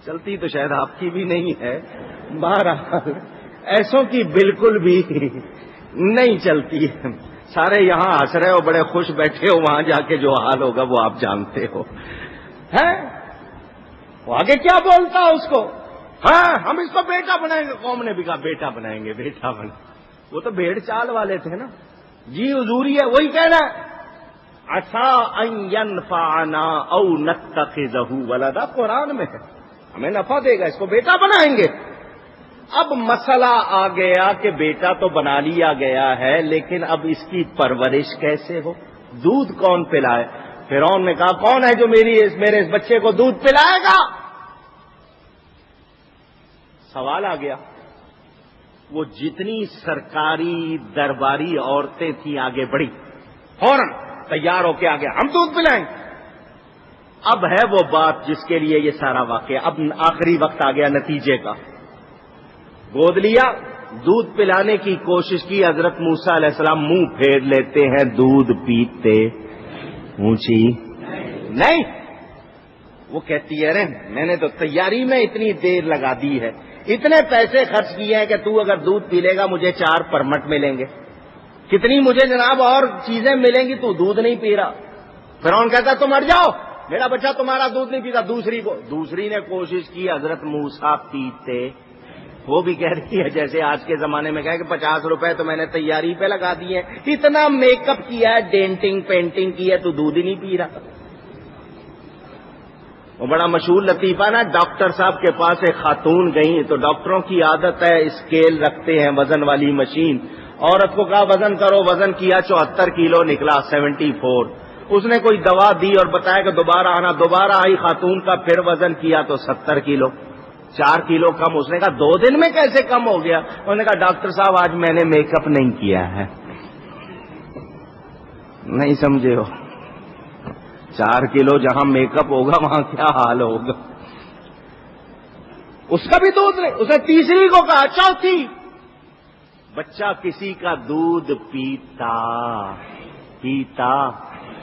چلتی تو شاید آپ کی بھی نہیں ہے، بہرحال ایسوں کی بالکل بھی نہیں چلتی ہے. سارے یہاں ہنس رہے ہو، بڑے خوش بیٹھے ہو، وہاں جا کے جو حال ہوگا وہ آپ جانتے ہو. وہ آگے کیا بولتا اس کو؟ ہاں ہم اس کو بیٹا بنائیں گے. قوم نے بھی کہا بیٹا بنائیں گے، بیٹا بنائیں. وہ تو بھیڑ چال والے تھے نا. جی حضوری ہے، وہی کہنا عسا ان ینفعنا او نتخذہ ولدا، قرآن میں ہے، ہمیں نفع دے گا، اس کو بیٹا بنائیں گے. اب مسئلہ آ گیا کہ بیٹا تو بنا لیا گیا ہے، لیکن اب اس کی پرورش کیسے ہو؟ دودھ کون پلائے؟ فرعون نے کہا کون ہے جو میرے اس بچے کو دودھ پلائے گا؟ سوال آ گیا. وہ جتنی سرکاری درباری عورتیں تھیں آگے بڑھی، فوراً تیار ہو کے آگے ہم دودھ پلائیں. اب ہے وہ بات جس کے لیے یہ سارا واقعہ. اب آخری وقت آ گیا نتیجے کا. گود لیا، دودھ پلانے کی کوشش کی. حضرت موسیٰ علیہ السلام منہ پھیر لیتے ہیں، دودھ پیتے اونچی نہیں. وہ کہتی ہے ارے میں نے تو تیاری میں اتنی دیر لگا دی ہے، اتنے پیسے خرچ کیے ہیں کہ تو اگر دودھ پی لے گا مجھے 4 پرمٹ ملیں گے، کتنی مجھے جناب اور چیزیں ملیں گی، تو دودھ نہیں پی رہا. فرعون کہتا تم ہٹ جاؤ، میرا بچہ تمہارا دودھ نہیں پیتا. دوسری نے کوشش کی، حضرت موسیٰ پیتے. وہ بھی کہہ رہی ہے جیسے آج کے زمانے میں کہے کہ 50 روپے تو میں نے تیاری پہ لگا دیے، اتنا میک اپ کیا ہے، ڈینٹنگ پینٹنگ کی ہے، تو دودھ ہی نہیں پی رہا. وہ بڑا مشہور لطیفہ نا، ڈاکٹر صاحب کے پاس ایک خاتون گئی تو ڈاکٹروں کی عادت ہے اسکیل رکھتے ہیں، وزن والی مشین. عورت کو کہا وزن کرو، وزن کیا 74 کلو نکلا 74. اس نے کوئی دوا دی اور بتایا کہ دوبارہ آنا، دوبارہ آئی خاتون کا، پھر وزن کیا تو 70 کلو، 4 کلو کم. اس نے کہا 2 دن میں کیسے کم ہو گیا؟ انہوں نے کہا ڈاکٹر صاحب آج میں نے میک اپ نہیں کیا ہے. نہیں سمجھے ہو؟ 4 کلو جہاں میک اپ ہوگا وہاں کیا حال ہوگا. اس کا بھی دودھ نہیں. اس نے تیسری کو کہا، چوتھی بچہ کسی کا دودھ پیتا.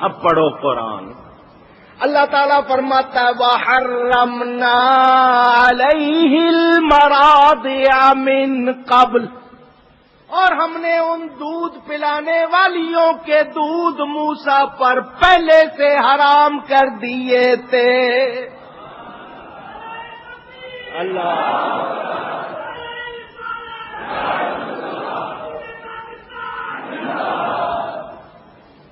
اب پڑھو قرآن. اللہ تعالیٰ فرماتا ہے وَحَرَّمْنَا عَلَيْهِ الْمَرَاضِعَ مِنْ قَبْلِ، اور ہم نے ان دودھ پلانے والیوں کے دودھ موسیٰ پر پہلے سے حرام کر دیے تھے. اللہ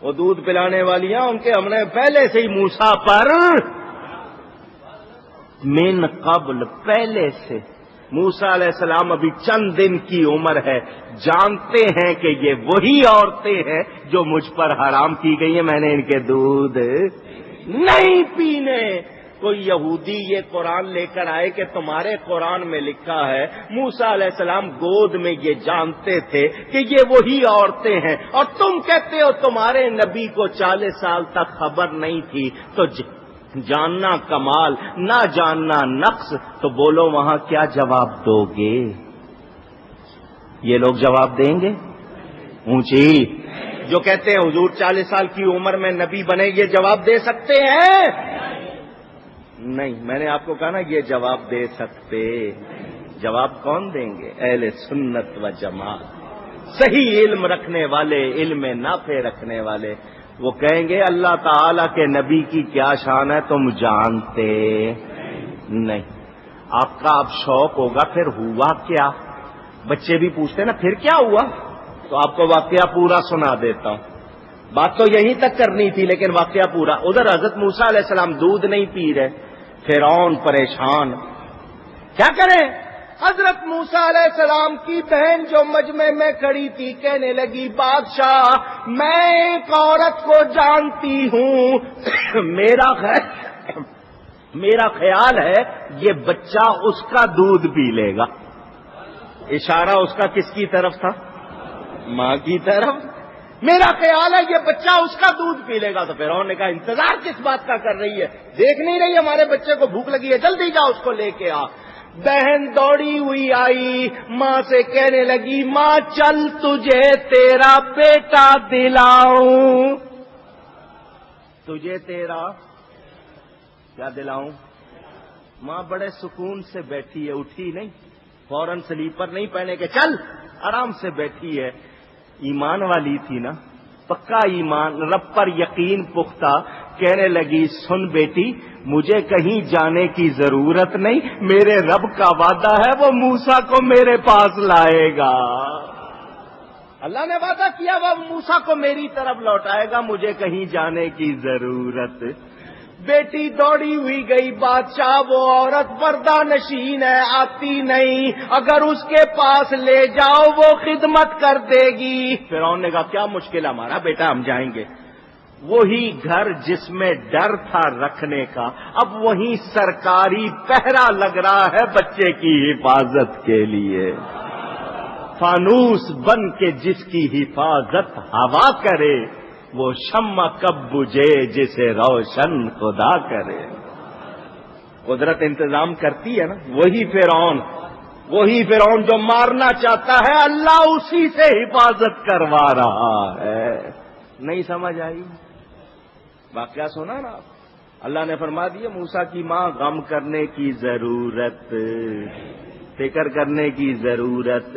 وہ دودھ پلانے والیاں ان کے ہم نے پہلے سے ہی موسیٰ پر من قبل، پہلے سے. موسیٰ علیہ السلام ابھی چند دن کی عمر ہے، جانتے ہیں کہ یہ وہی عورتیں ہیں جو مجھ پر حرام کی گئی ہیں، میں نے ان کے دودھ نہیں پینے. کوئی یہودی یہ قرآن لے کر آئے کہ تمہارے قرآن میں لکھا ہے موسیٰ علیہ السلام گود میں یہ جانتے تھے کہ یہ وہی عورتیں ہیں، اور تم کہتے ہو تمہارے نبی کو 40 سال تک خبر نہیں تھی. تو جاننا کمال، نہ جاننا نقص. تو بولو وہاں کیا جواب دو گے؟ یہ لوگ جواب دیں گے؟ اونچی جو کہتے ہیں حضور 40 سال کی عمر میں نبی بنے، یہ جواب دے سکتے ہیں؟ نہیں. میں نے آپ کو کہا نا یہ جواب دے سکتے. جواب کون دیں گے؟ اہل سنت و جماعت، صحیح علم رکھنے والے، علم نافع رکھنے والے. وہ کہیں گے اللہ تعالی کے نبی کی کیا شان ہے تم جانتے نہیں. آپ کا اب شوق ہوگا پھر ہوا کیا؟ بچے بھی پوچھتے نا پھر کیا ہوا، تو آپ کو واقعہ پورا سنا دیتا ہوں. بات تو یہیں تک کرنی تھی لیکن واقعہ پورا. ادھر حضرت موسیٰ علیہ السلام دودھ نہیں پی رہے، فرعون پریشان، کیا کریں؟ حضرت موسیٰ علیہ السلام کی بہن جو مجمع میں کھڑی تھی کہنے لگی بادشاہ میں ایک عورت کو جانتی ہوں، میرا خیال ہے یہ بچہ اس کا دودھ پی لے گا. اشارہ اس کا کس کی طرف تھا؟ ماں کی طرف. میرا خیال ہے یہ بچہ اس کا دودھ پی لے گا. تو فرعون نے کہا انتظار کس بات کا کر رہی ہے؟ دیکھ نہیں رہی ہمارے بچے کو بھوک لگی ہے؟ جلدی جا اس کو لے کے آ. بہن دوڑی ہوئی آئی، ماں سے کہنے لگی ماں چل تجھے تیرا بیٹا دلاؤں. تجھے تیرا کیا دلاؤں؟ ماں بڑے سکون سے بیٹھی ہے، اٹھی نہیں، فوراً سلیپر نہیں پہنے کے چل، آرام سے بیٹھی ہے. ایمان والی تھی نا، پکا ایمان، رب پر یقین پختہ. کہنے لگی سن بیٹی، مجھے کہیں جانے کی ضرورت نہیں، میرے رب کا وعدہ ہے وہ موسیٰ کو میرے پاس لائے گا. اللہ نے وعدہ کیا وہ موسیٰ کو میری طرف لوٹائے گا، مجھے کہیں جانے کی ضرورت. بیٹی دوڑی ہوئی گئی. بادشاہ وہ عورت پردہ نشین ہے، آتی نہیں، اگر اس کے پاس لے جاؤ وہ خدمت کر دے گی. فرعون نے کہا کیا مشکل ہے ہمارا بیٹا، ہم جائیں گے. وہی گھر جس میں ڈر تھا رکھنے کا، اب وہی سرکاری پہرا لگ رہا ہے بچے کی حفاظت کے لیے. فانوس بن کے جس کی حفاظت ہوا کرے، وہ شمع کب بجھے جسے روشن خدا کرے. قدرت انتظام کرتی ہے نا. وہی فرعون جو مارنا چاہتا ہے، اللہ اسی سے حفاظت کروا رہا ہے. نہیں سمجھ آئی؟ واقعہ سنا نا آپ. اللہ نے فرما دیا موسیٰ کی ماں، غم کرنے کی ضرورت، فکر کرنے کی ضرورت.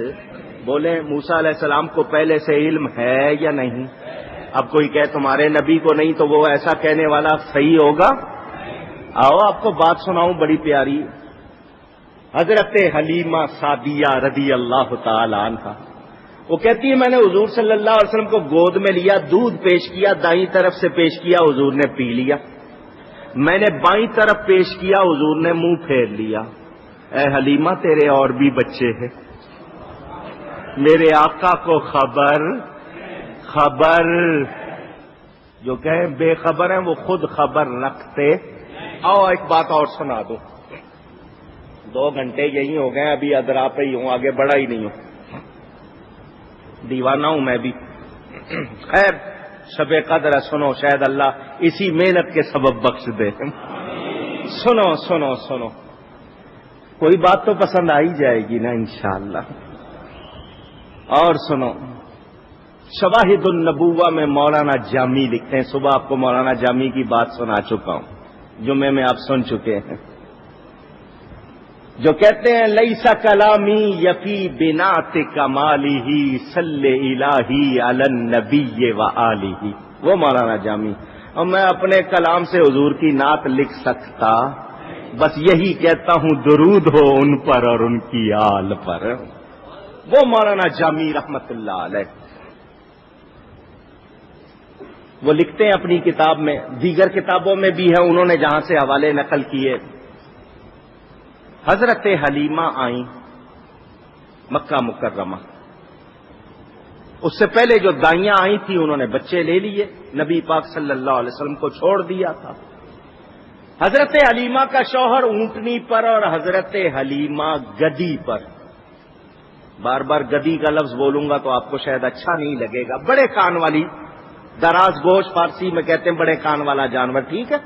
بولیں موسیٰ علیہ السلام کو پہلے سے علم ہے یا نہیں؟ اب کوئی کہے تمہارے نبی کو نہیں تو وہ ایسا کہنے والا صحیح ہوگا؟ آؤ آپ کو بات سناؤں بڑی پیاری. حضرت حلیمہ سعدیہ رضی اللہ تعالی عنہا، وہ کہتی ہے میں نے حضور صلی اللہ علیہ وسلم کو گود میں لیا، دودھ پیش کیا، دائیں طرف سے پیش کیا، حضور نے پی لیا. میں نے بائیں طرف پیش کیا، حضور نے منہ پھیر لیا. اے حلیمہ تیرے اور بھی بچے ہیں، میرے آقا کو خبر. جو کہیں بے خبر ہیں وہ خود خبر رکھتے. آؤ ایک بات اور سنا دو. 2 گھنٹے یہی ہو گئے، ابھی ادرا پہ ہی ہوں، آگے بڑھا ہی نہیں ہوں. دیوانہ ہوں میں بھی. خیر شب قدر ہے، سنو، شاید اللہ اسی محنت کے سبب بخش دے. سنو کوئی بات تو پسند آ ہی جائے گی نا انشاءاللہ. اور سنو، شواہد النبوہ میں مولانا جامی لکھتے ہیں، صبح آپ کو مولانا جامی کی بات سنا چکا ہوں، جمعے میں آپ سن چکے ہیں، جو کہتے ہیں لیسا کلامی یفی بنات کمالہ صلی الہی علی النبی و آلہ. وہ مولانا جامی. اور میں اپنے کلام سے حضور کی نعت لکھ سکتا، بس یہی کہتا ہوں درود ہو ان پر اور ان کی آل پر. وہ مولانا جامی رحمت اللہ علیہ. وہ لکھتے ہیں اپنی کتاب میں، دیگر کتابوں میں بھی ہے، انہوں نے جہاں سے حوالے نقل کیے. حضرت حلیمہ آئیں مکہ مکرمہ. اس سے پہلے جو دائیاں آئی تھی انہوں نے بچے لے لیے، نبی پاک صلی اللہ علیہ وسلم کو چھوڑ دیا تھا. حضرت حلیمہ کا شوہر اونٹنی پر اور حضرت حلیمہ گدی پر. بار بار گدی کا لفظ بولوں گا تو آپ کو شاید اچھا نہیں لگے گا. بڑے کان والی، دراز گوش فارسی میں کہتے ہیں بڑے کان والا جانور، ٹھیک ہے.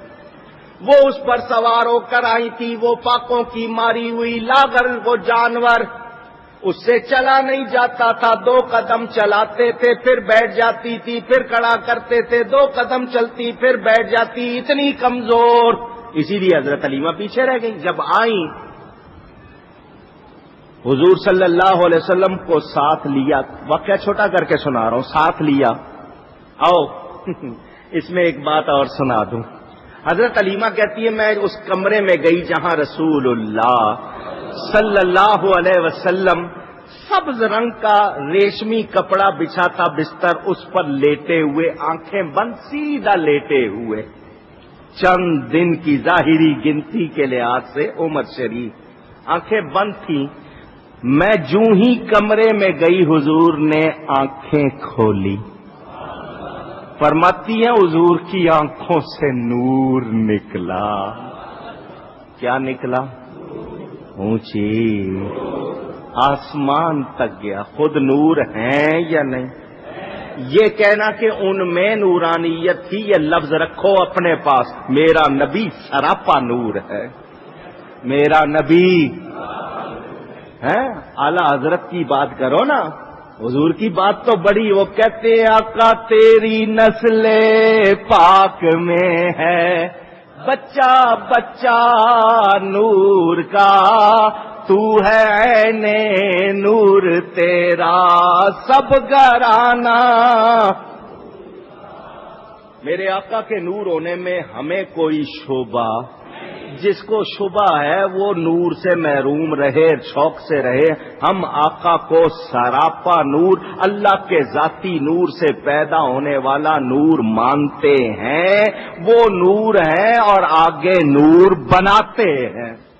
وہ اس پر سوار ہو کر آئی تھی، وہ پاکوں کی ماری ہوئی لاغر وہ جانور، اس سے چلا نہیں جاتا تھا. 2 قدم چلاتے تھے پھر بیٹھ جاتی تھی، پھر کھڑا کرتے تھے، 2 قدم چلتی پھر بیٹھ جاتی، اتنی کمزور. اسی لیے حضرت حلیمہ پیچھے رہ گئی. جب آئیں حضور صلی اللہ علیہ وسلم کو ساتھ لیا. واقعہ چھوٹا کر کے سنا رہا ہوں، ساتھ لیا. آؤ اس میں ایک بات اور سنا دوں. حضرت حلیمہ کہتی ہے میں اس کمرے میں گئی جہاں رسول اللہ صلی اللہ علیہ وسلم سبز رنگ کا ریشمی کپڑا بچھا تھا بستر، اس پر لیٹے ہوئے، آنکھیں بند، سیدھا لیٹے ہوئے. چند دن کی ظاہری گنتی کے لحاظ سے عمر شریف، آنکھیں بند تھیں. میں جوں ہی کمرے میں گئی حضور نے آنکھیں کھولی. فرماتی ہیں حضور کی آنکھوں سے نور نکلا. کیا نکلا؟ اونچی آسمان تک گیا. خود نور ہیں یا نہیں؟ یہ کہنا کہ ان میں نورانیت تھی، یہ لفظ رکھو اپنے پاس. میرا نبی سراپا نور ہے، میرا نبی ہے. اعلی حضرت کی بات کرو نا، حضور کی بات تو بڑی. وہ کہتے ہیں آقا تیری نسل پاک میں ہے بچہ بچہ نور کا تو ہے عین نور تیرا سب گھرانہ. میرے آقا کے نور ہونے میں ہمیں کوئی شبہ، جس کو شبہ ہے وہ نور سے محروم رہے، شوق سے رہے. ہم آقا کو سراپا نور، اللہ کے ذاتی نور سے پیدا ہونے والا نور مانتے ہیں. وہ نور ہیں اور آگے نور بناتے ہیں.